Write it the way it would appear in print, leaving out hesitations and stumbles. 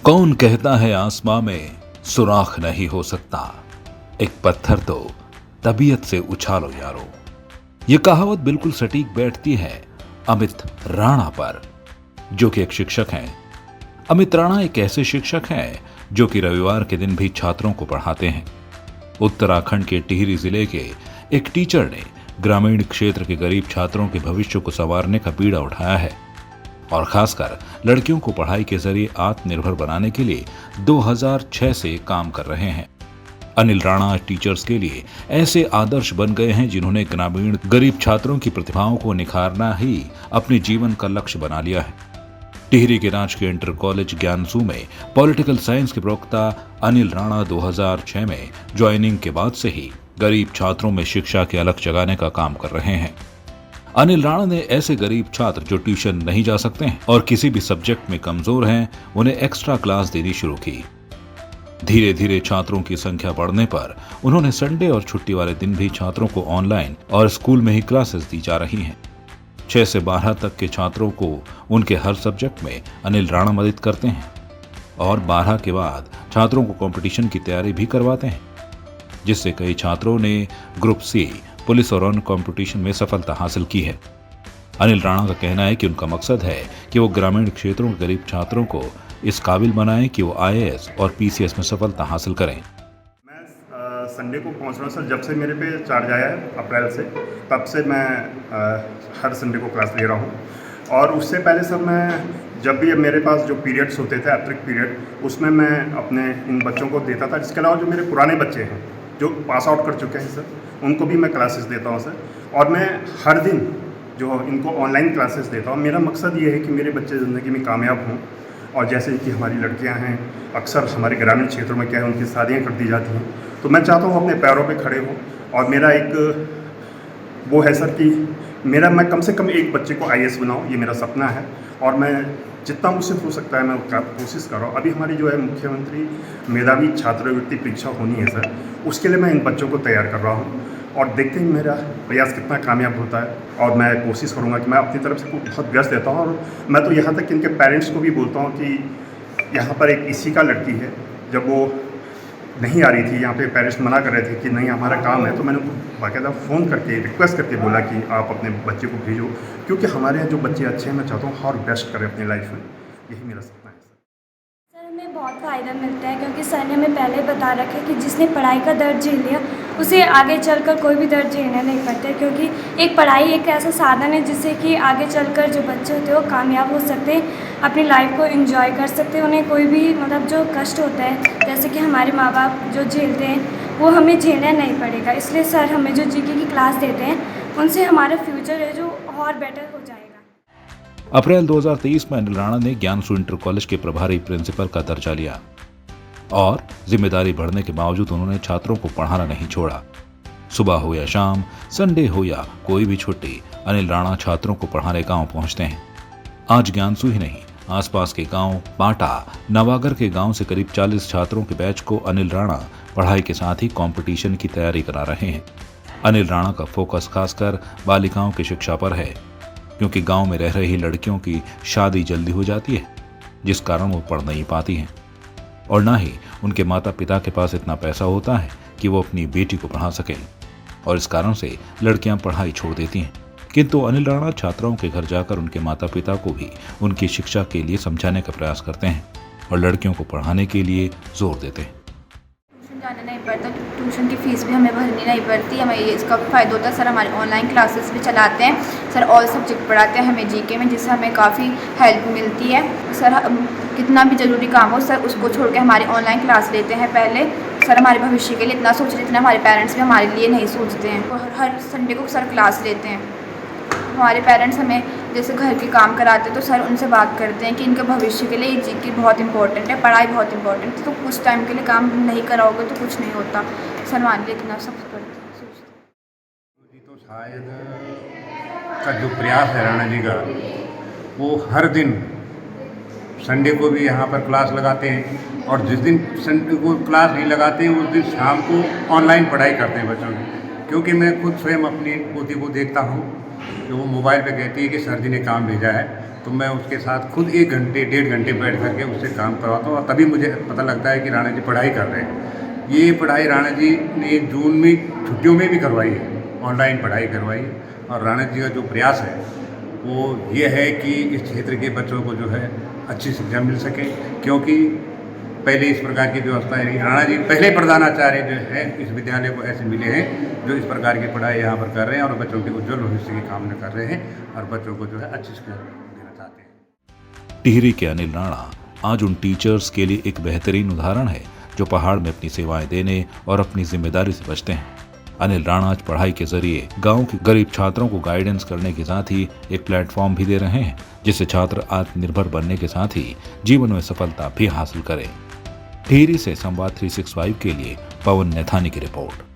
कौन कहता है आसमां में सुराख नहीं हो सकता, एक पत्थर तो तबीयत से उछालो यारो। ये कहावत बिल्कुल सटीक बैठती है अमित राणा पर, जो कि एक शिक्षक हैं। अमित राणा एक ऐसे शिक्षक हैं जो कि रविवार के दिन भी छात्रों को पढ़ाते हैं। उत्तराखंड के टिहरी जिले के एक टीचर ने ग्रामीण क्षेत्र के गरीब छात्रों के भविष्य को संवारने का बीड़ा उठाया है और खासकर लड़कियों को पढ़ाई के जरिए आत्मनिर्भर बनाने के लिए 2006 से काम कर रहे हैं। अनिल राणा टीचर्स के लिए ऐसे आदर्श बन गए हैं जिन्होंने ग्रामीण गरीब छात्रों की प्रतिभाओं को निखारना ही अपने जीवन का लक्ष्य बना लिया है। टिहरी के राजकीय इंटर कॉलेज ज्ञानसू में पॉलिटिकल साइंस के प्रवक्ता अनिल राणा 2006 में ज्वाइनिंग के बाद से ही गरीब छात्रों में शिक्षा की अलख जगाने का काम कर रहे हैं। अनिल राणा ने ऐसे गरीब छात्र जो ट्यूशन नहीं जा सकते हैं और किसी भी सब्जेक्ट में कमजोर हैं, उन्हें एक्स्ट्रा क्लास देनी शुरू की। धीरे धीरे छात्रों की संख्या बढ़ने पर उन्होंने संडे और छुट्टी वाले दिन भी छात्रों को ऑनलाइन और स्कूल में ही क्लासेस दी जा रही हैं। 6 से 12 तक के छात्रों को उनके हर सब्जेक्ट में अनिल राणा मदद करते हैं और 12 के बाद छात्रों को कंपटीशन की तैयारी भी करवाते हैं, जिससे कई छात्रों ने ग्रुप सी पुलिस और अन्य कंपटीशन में सफलता हासिल की है। अनिल राणा का कहना है कि उनका मकसद है कि वो ग्रामीण क्षेत्रों के गरीब छात्रों को इस काबिल बनाएं कि वो IAS और PCS में सफलता हासिल करें। मैं संडे को पहुंच रहा हूँ सर। जब से मेरे पे चार्ज आया है अप्रैल से, तब से मैं हर संडे को क्लास ले रहा हूँ। और उससे पहले सर मैं जब भी मेरे पास जो पीरियड्स होते थे, अतिरिक्त पीरियड, उसमें मैं अपने इन बच्चों को देता था। इसके अलावा जो मेरे पुराने बच्चे हैं जो पास आउट कर चुके हैं सर, उनको भी मैं क्लासेस देता हूँ सर। और मैं हर दिन जो इनको ऑनलाइन क्लासेस देता हूँ। मेरा मकसद ये है कि मेरे बच्चे ज़िंदगी में कामयाब हों। और जैसे कि हमारी लड़कियां हैं, अक्सर हमारे ग्रामीण क्षेत्रों में क्या है, उनकी शादियां कर दी जाती हैं, तो मैं चाहता हूँ अपने पैरों पे खड़े हों। और मेरा एक वो है सर कि मैं कम से कम एक बच्चे को IAS बनाऊँ, ये मेरा सपना है। और मैं जितना मुझसे हो सकता है मैं कोशिश कर रहा हूँ। अभी हमारी जो है मुख्यमंत्री मेधावी छात्रवृत्ति परीक्षा होनी है सर, उसके लिए मैं इन बच्चों को तैयार कर रहा हूँ और देखते हैं मेरा प्रयास कितना कामयाब होता है। और मैं कोशिश करूँगा कि मैं अपनी तरफ से बहुत व्यस्त देता हूँ। और मैं तो यहाँ तक कि इनके पेरेंट्स को भी बोलता हूँ कि यहाँ पर एक इसी का लड़की है, जब वो नहीं आ रही थी यहाँ पे, पेरेंट्स मना कर रहे थे कि नहीं हमारा काम है, तो मैंने उनको बाकायदा फ़ोन करके रिक्वेस्ट करके बोला कि आप अपने बच्चे को भेजो, क्योंकि हमारे यहाँ जो बच्चे अच्छे हैं, मैं चाहता हूँ और बेस्ट करें अपनी लाइफ में। यही मेरा सपना है सर। हमें बहुत फ़ायदा मिलता है क्योंकि सर ने हमें पहले बता रखा है कि जिसने पढ़ाई का दर्द झेल लिया उसे आगे चलकर कोई भी दर्द झेलना नहीं पड़ता है, क्योंकि एक पढ़ाई एक ऐसा साधन है जिससे कि आगे चलकर जो बच्चे होते हैं वो कामयाब हो सकते हैं, अपनी लाइफ को एंजॉय कर सकते हैं। उन्हें कोई भी जो कष्ट होता है, जैसे कि हमारे माँ बाप जो झेलते हैं, वो हमें झेलना नहीं पड़ेगा। इसलिए सर हमें जो GK की क्लास देते हैं, उनसे हमारा फ्यूचर है जो और बेटर हो जाएगा। अप्रैल 2023 में अनिल राणा ने ज्ञानसू इंटर कॉलेज के प्रभारी प्रिंसिपल का दर्जा लिया और जिम्मेदारी बढ़ने के बावजूद उन्होंने छात्रों को पढ़ाना नहीं छोड़ा। सुबह हो या शाम, संडे हो या कोई भी छुट्टी, अनिल राणा छात्रों को पढ़ाने गांव पहुंचते हैं। आज ज्ञानसू ही नहीं, आसपास के गांव पाटा, नवागर के गांव से करीब 40 छात्रों के बैच को अनिल राणा पढ़ाई के साथ ही कंपटीशन की तैयारी करा रहे हैं। अनिल राणा का फोकस खासकर बालिकाओं की शिक्षा पर है, क्योंकि गांव में रह रही लड़कियों की शादी जल्दी हो जाती है, जिस कारण वो पढ़ नहीं पाती हैं और ना ही उनके माता पिता के पास इतना पैसा होता है कि वो अपनी बेटी को पढ़ा सकें, और इस कारण से लड़कियां पढ़ाई छोड़ देती हैं। किंतु अनिल राणा छात्राओं के घर जाकर उनके माता पिता को भी उनकी शिक्षा के लिए समझाने का प्रयास करते हैं और लड़कियों को पढ़ाने के लिए जोर देते हैं। ट्यूशन जाना नहीं पड़ता, ट्यूशन की फ़ीस भी हमें भरनी नहीं पड़ती, हमें ये इसका फ़ायदा होता है। सर हमारे ऑनलाइन क्लासेस भी चलाते हैं, सर ऑल सब्जेक्ट पढ़ाते हैं हमें GK में, जिससे हमें काफ़ी हेल्प मिलती है। सर कितना भी ज़रूरी काम हो सर उसको छोड़ के हमारी ऑनलाइन क्लास लेते हैं पहले। सर हमारे भविष्य के लिए इतना सोच रहे, इतना हमारे पेरेंट्स भी हमारे लिए नहीं सोचते हैं। और हर संडे को सर क्लास लेते हैं। हमारे पेरेंट्स हमें जैसे घर के काम कराते हैं, तो सर उनसे बात करते हैं कि इनके भविष्य के लिए GK बहुत इंपॉर्टेंट है, पढ़ाई बहुत इंपॉर्टेंट है, तो कुछ टाइम के लिए काम नहीं कराओगे तो कुछ नहीं होता। सर हमारे लिए इतना सब करते हैं। तो शायद का जो प्रयास है राणा जी का, वो हर दिन संडे को भी यहाँ पर क्लास लगाते हैं, और जिस दिन संडे को क्लास नहीं लगाते हैं उस दिन शाम को ऑनलाइन पढ़ाई करते हैं बच्चों की। क्योंकि मैं खुद स्वयं अपनी पोती को देखता हूँ कि वो मोबाइल पे कहती है कि सर जी ने काम भेजा है, तो मैं उसके साथ खुद 1 घंटे 1.5 घंटे बैठ करके उससे काम करवाता हूँ और तभी मुझे पता लगता है कि राणा जी पढ़ाई कर रहे हैं। ये पढ़ाई राणा जी ने जून में छुट्टियों में भी करवाई है, ऑनलाइन पढ़ाई करवाई। और राणा जी का जो प्रयास है वो ये है कि इस क्षेत्र के बच्चों को जो है अच्छी शिक्षा मिल सके, क्योंकि पहले इस प्रकार की व्यवस्था नहीं। राणा जी पहले प्रधानाचार्य जो है इस विद्यालय को ऐसे मिले हैं जो इस प्रकार की पढ़ाई यहाँ पर कर रहे हैं और बच्चों के उज्जवल भविष्य की कामना कर रहे हैं और बच्चों को जो है अच्छी शिक्षा देना चाहते हैं। टिहरी के अनिल राणा आज उन टीचर्स के लिए एक बेहतरीन उदाहरण है जो पहाड़ में अपनी सेवाएं देने और अपनी जिम्मेदारी से बचते हैं। अनिल राणा आज पढ़ाई के जरिए गांव के गरीब छात्रों को गाइडेंस करने के साथ ही एक प्लेटफॉर्म भी दे रहे हैं, जिससे छात्र आत्मनिर्भर बनने के साथ ही जीवन में सफलता भी हासिल करें। टिहरी से संवाद 365 के लिए पवन नैथानी की रिपोर्ट।